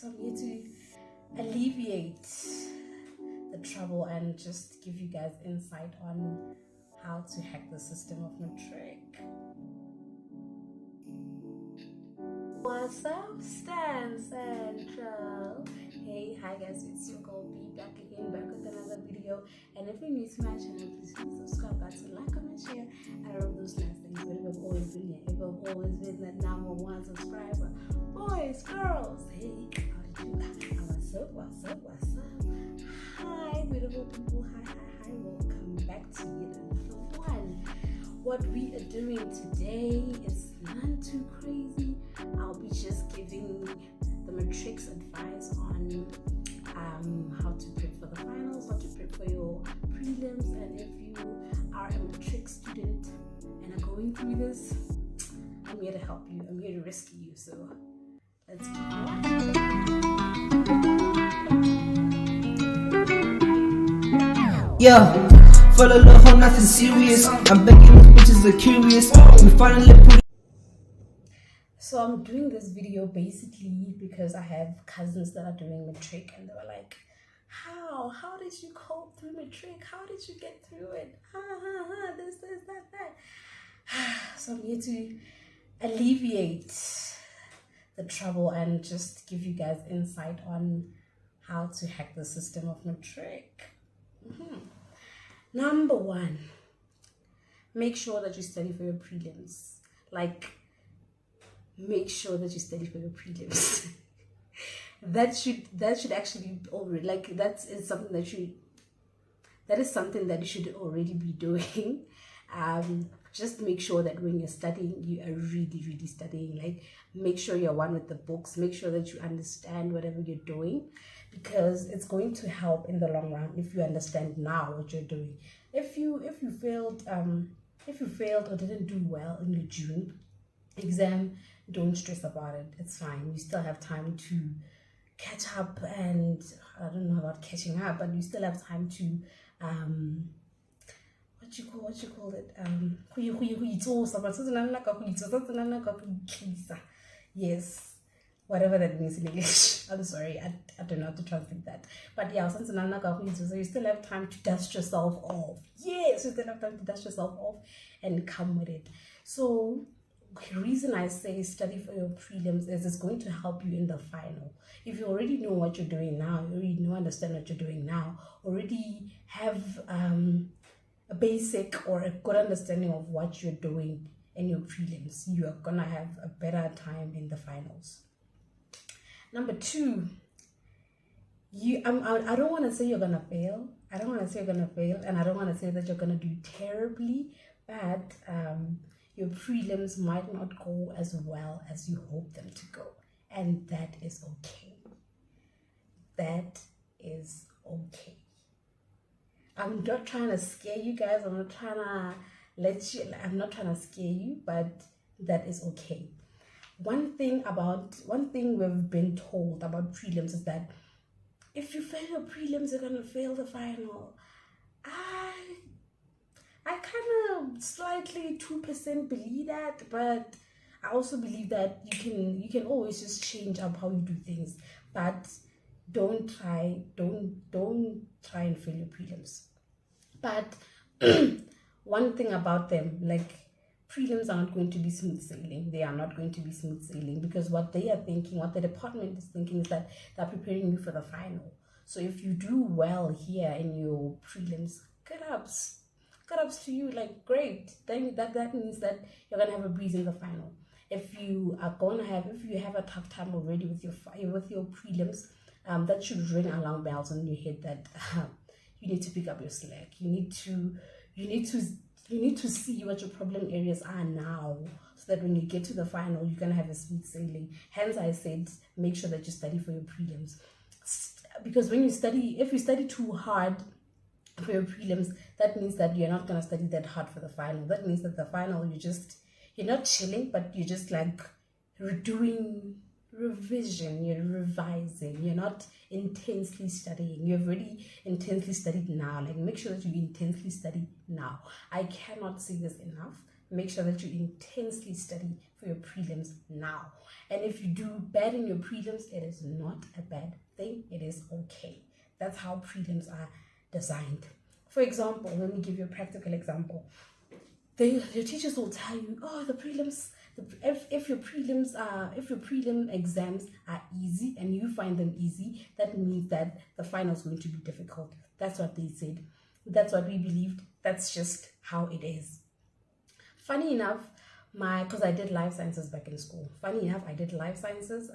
So I'm here to alleviate the trouble and just give you guys insight on how to hack the system of Matric. What's up, Stan Central? Hey, hi guys, it's your girl B back again, back with another video. And if you're new to my channel, please subscribe, guys, and like, comment, share, and all of those nice things. But if I've always been here, if I've always been that #1 subscriber, boys, girls, hey, how did you? What's up? What's up? What's up? Hi, beautiful people. Hi. Welcome back to yet another one. What we are doing today is not too crazy. I'll be just giving the matrics advice on how to prep for the finals, how to prep for your prelims, and if you are a matric student and are going through this, I'm here to help you. I'm here to rescue you. So let's keep going. Yeah, for the love of nothing serious. I'm begging these bitches are curious. We finally put it. So I'm doing this video basically because I have cousins that are doing matric, and they were like, how did you cope through matric? How did you get through it? This, that. So I'm here to alleviate the trouble and just give you guys insight on how to hack the system of matric. Number 1, make sure that you study for your prelims. Make sure that you study for your prelims. that should actually be already, that is something that you should already be doing. Just make sure that when you're studying, you are really studying. Make sure you're one with the books. Make sure that you understand whatever you're doing, because it's going to help in the long run if you understand now what you're doing. If you failed or didn't do well in the June exam, don't stress about it. It's fine. You still have time to catch up, and I don't know about catching up, but you still have time to what you call it, yes, whatever that means in English. I'm sorry, I don't know how to translate that, but yeah, so you still have time to dust yourself off. Yes, you still have time to dust yourself off and come with it. So the reason I say study for your prelims is it's going to help you in the final. If you already know what you're doing now, you already understand what you're doing now, already have a basic or a good understanding of what you're doing in your prelims, you are gonna have a better time in the finals. Number 2, I don't want to say you're gonna fail. I don't want to say you're gonna fail, and I don't want to say that you're gonna do terribly, but your prelims might not go as well as you hope them to go, and that is okay. That is okay. I'm not trying to scare you guys. I'm not trying to scare you, but that is okay. One thing we've been told about prelims is that if you fail your prelims, you're gonna fail the final. I kind of slightly 2% believe that, but I also believe that you can always just change up how you do things, but don't try and fail your prelims. But one thing about them, prelims are not going to be smooth sailing. They are not going to be smooth sailing, because what they are thinking, what the department is thinking, is that they're preparing you for the final. So if you do well here in your prelims, good ups to you, great. Then that means that you're gonna have a breeze in the final. If you have a tough time already with your prelims, that should ring alarm bells in your head that you need to pick up your slack. You need to see what your problem areas are now, so that when you get to the final, you're gonna have a smooth sailing. Hence, I said make sure that you study for your prelims, because if you study too hard for your prelims, that means that you're not gonna study that hard for the final. That means that the final, you're not chilling, but you're just doing revision, you're revising, you're not intensely studying. You've already intensely studied now. Make sure that you intensely study now. I cannot say this enough. Make sure that you intensely study for your prelims now. And if you do bad in your prelims, it is not a bad thing. It is okay. That's how prelims are designed. For example, let me give you a practical example. Your teachers will tell you, oh, the prelims, if your prelim exams are easy and you find them easy, that means that the final is going to be difficult. That's what they said. That's what we believed. That's just how it is. Funny enough, because I did life sciences back in school. Funny enough, I did life sciences,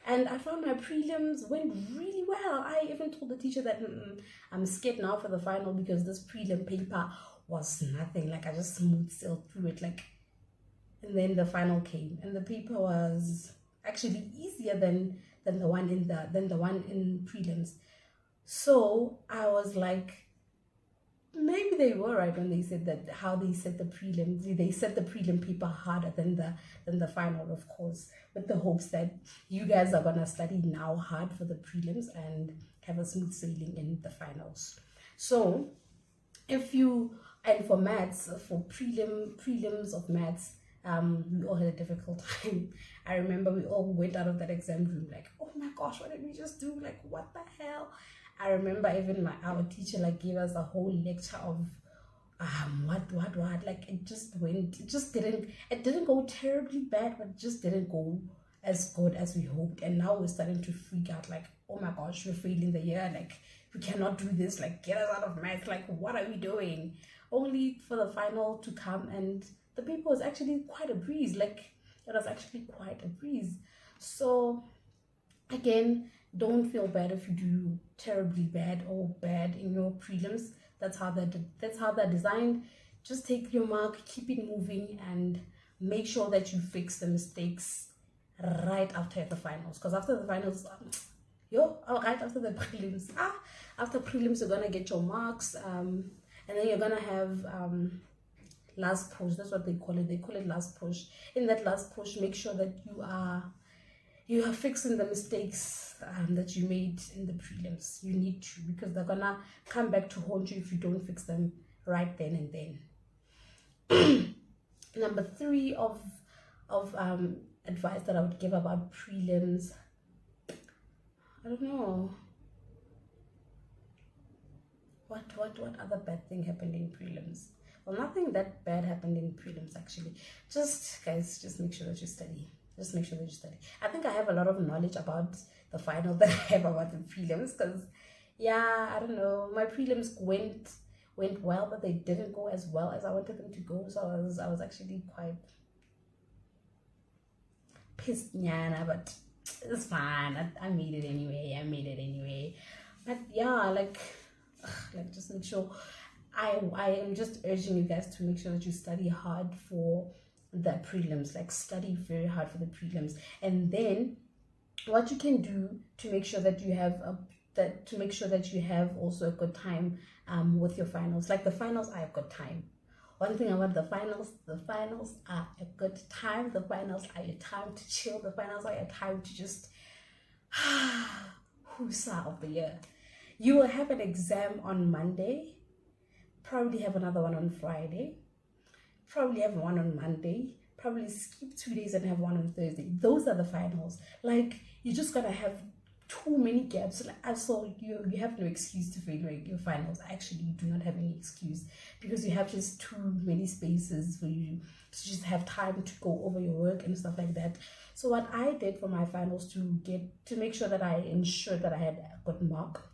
and I found my prelims went really well. I even told the teacher that I'm scared now for the final because this prelim paper was nothing. Like, I just smooth sailed through it. Like, and then the final came, and the paper was actually easier than the one in prelims. So I was like, maybe they were right when they said that how they set the prelims. They set the prelim paper harder than the final, of course, with the hopes that you guys are gonna study now hard for the prelims and have a smooth sailing in the finals. So and for maths, for prelims of maths, we all had a difficult time. I remember we all went out of that exam room like, oh my gosh, what did we just do? Like, what the hell? I remember even our teacher like gave us a whole lecture of what like it didn't go terribly bad, but it just didn't go as good as we hoped. And now we're starting to freak out like, oh my gosh, we're failing the year, like we cannot do this, like get us out of math, like what are we doing? Only for the final to come, and the paper was actually quite a breeze. Like, it was actually quite a breeze. So again, don't feel bad if you do terribly bad or bad in your prelims. That's how they're designed. Just take your mark, keep it moving, and make sure that you fix the mistakes right after the finals. Because after the finals, right after the prelims, after prelims you're gonna get your marks, and then you're gonna have last push. That's what they call it. They call it last push. In that last push, make sure that you are fixing the mistakes that you made in the prelims. You need to, because they're gonna come back to haunt you if you don't fix them right then and then. Number 3 of advice that I would give about prelims, I don't know. What other bad thing happened in prelims? Well, nothing that bad happened in prelims actually. Just make sure that you study. Just make sure that you study. I think I have a lot of knowledge about the final that I have about the prelims, because I don't know, my prelims went well, but they didn't go as well as I wanted them to go. So I was actually quite pissed, but it's fine. I made it anyway. But just make sure. I am just urging you guys to make sure that you study hard for the prelims. Like, study very hard for the prelims, and then what you can do to make sure that you have also a good time with your finals. Like, the finals are a good time. One thing about the finals are a good time. The finals are your time to chill. The finals are your time to just whoosah of the year. You will have an exam on Monday, probably have another one on Friday, probably have one on Monday, probably skip 2 days and have one on Thursday. Those are the finals. Like, you're just gonna have too many gaps. Like, so you have no excuse to fail your finals. Actually, you do not have any excuse, because you have just too many spaces for you to just have time to go over your work and stuff like that. So what I did for my finals to make sure that I ensured that I had a good mark,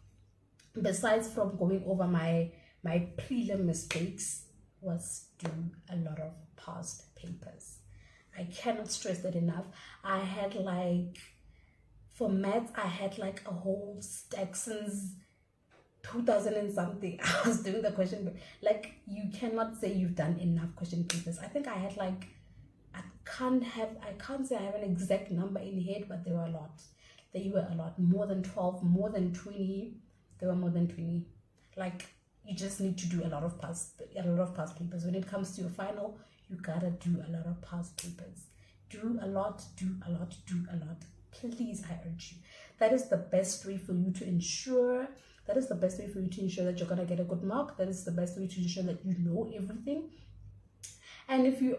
besides from going over my prelim mistakes, was do a lot of past papers. I cannot stress that enough. I had for maths, I had a whole stack since 2000 and something. I was doing the question, you cannot say you've done enough question papers. I think I had I can't say I have an exact number in head, but there were a lot. They were a lot, more than 12, more than 20. There were more than 20. You just need to do a lot of past papers. When it comes to your final, you gotta do a lot of past papers. Do a lot. Please, I urge you. That is the best way for you to ensure. That you're gonna get a good mark. That is the best way to ensure that you know everything. And if you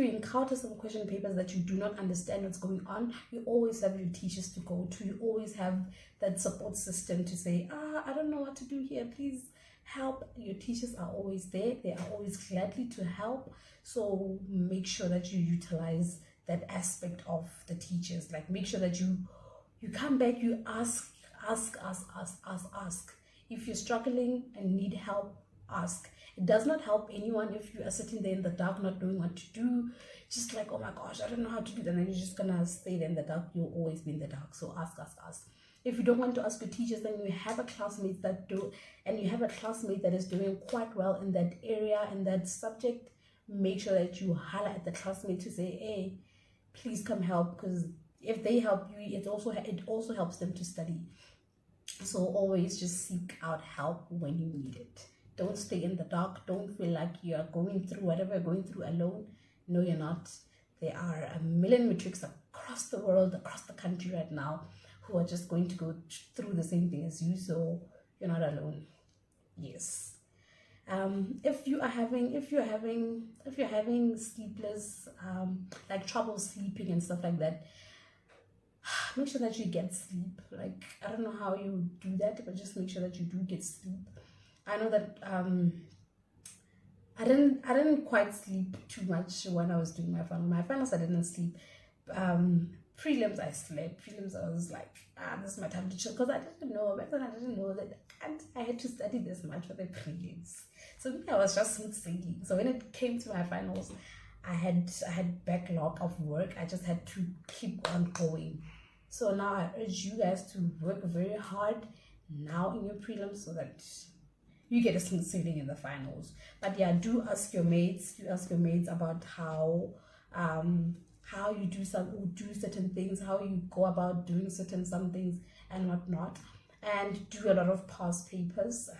encounter some question papers that you do not understand what's going on, you always have your teachers to go to. You always have that support system to say, I don't know what to do here, please help. Your teachers are always there. They are always gladly to help. So make sure that you utilize that aspect of the teachers. Like, make sure that you come back, you ask. If you're struggling and need help, ask. It does not help anyone if you are sitting there in the dark not knowing what to do, just like, oh my gosh, I don't know how to do that, and then you're just gonna stay there in the dark. You'll always be in the dark. So ask. If you don't want to ask your teachers, then you have a classmate that do, and you have a classmate that is doing quite well in that area, in that subject. Make sure that you holler at the classmate to say, hey, please come help, because if they help you, it also helps them to study. So always just seek out help when you need it. Don't stay in the dark. Don't feel like you're going through whatever you're going through alone. No, you're not. There are a million matrics across the world, across the country right now, who are just going to go through the same thing as you. So you're not alone. Yes. If you're having sleepless, like trouble sleeping and stuff like that, make sure that you get sleep. Like, I don't know how you do that, but just make sure that you do get sleep. I know that I didn't quite sleep too much when I was doing my finals. My finals I didn't sleep. Prelims I slept. Prelims I was like, this is my time to chill, because I didn't know back then. I didn't know that I had to study this much for the prelims. So I was just smooth sailing. So when it came to my finals, I had backlog of work. I just had to keep on going. So now I urge you guys to work very hard now in your prelims so that you get a smooth sailing in the finals. But yeah, do ask your mates about how you do certain things, how you go about doing some things and whatnot, and do a lot of past papers.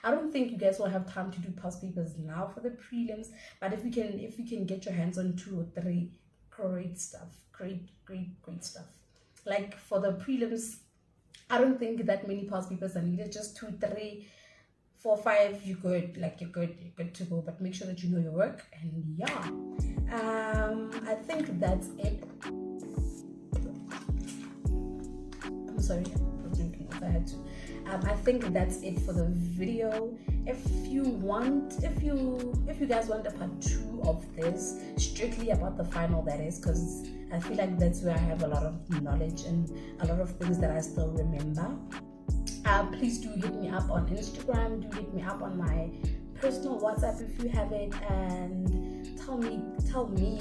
I don't think you guys will have time to do past papers now for the prelims, but if you can get your hands on 2 or 3, great stuff. Great stuff. Like for the prelims, I don't think that many past papers are needed. Just 2, 3, 4, 5, you're good. Like you're good to go. But make sure that you know your work. And yeah, I think that's it. I'm sorry, I was drinking if I had to. I think that's it for the video. If you guys want a part 2 of this, strictly about the final, that is, because I feel like that's where I have a lot of knowledge and a lot of things that I still remember. Please do hit me up on Instagram. Do hit me up on my personal WhatsApp if you have it, and tell me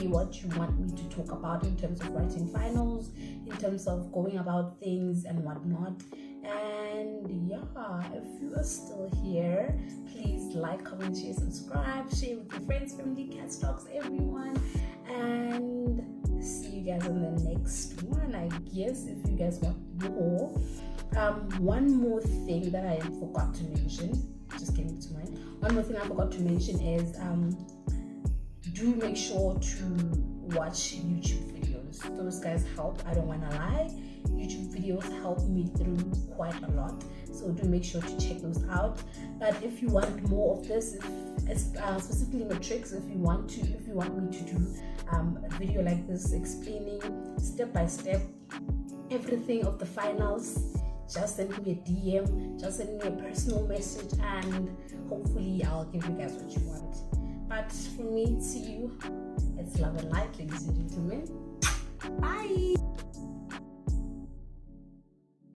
what you want me to talk about in terms of writing finals, in terms of going about things and whatnot. And yeah, if you are still here, please like, comment, share, subscribe, share with your friends, family, cats, dogs, everyone, and see you guys in the next one, I guess, if you guys want more. One more thing that I forgot to mention, just came to mind. One more thing I forgot to mention is do make sure to watch YouTube videos. Those guys help, I don't want to lie. YouTube videos help me through quite a lot, so do make sure to check those out. But if you want more of this, specifically matrics, if you want me to do a video like this explaining step by step everything of the finals, just send me a DM, just send me a personal message, and hopefully I'll give you guys what you want. But from me to you, it's love and light, ladies and gentlemen.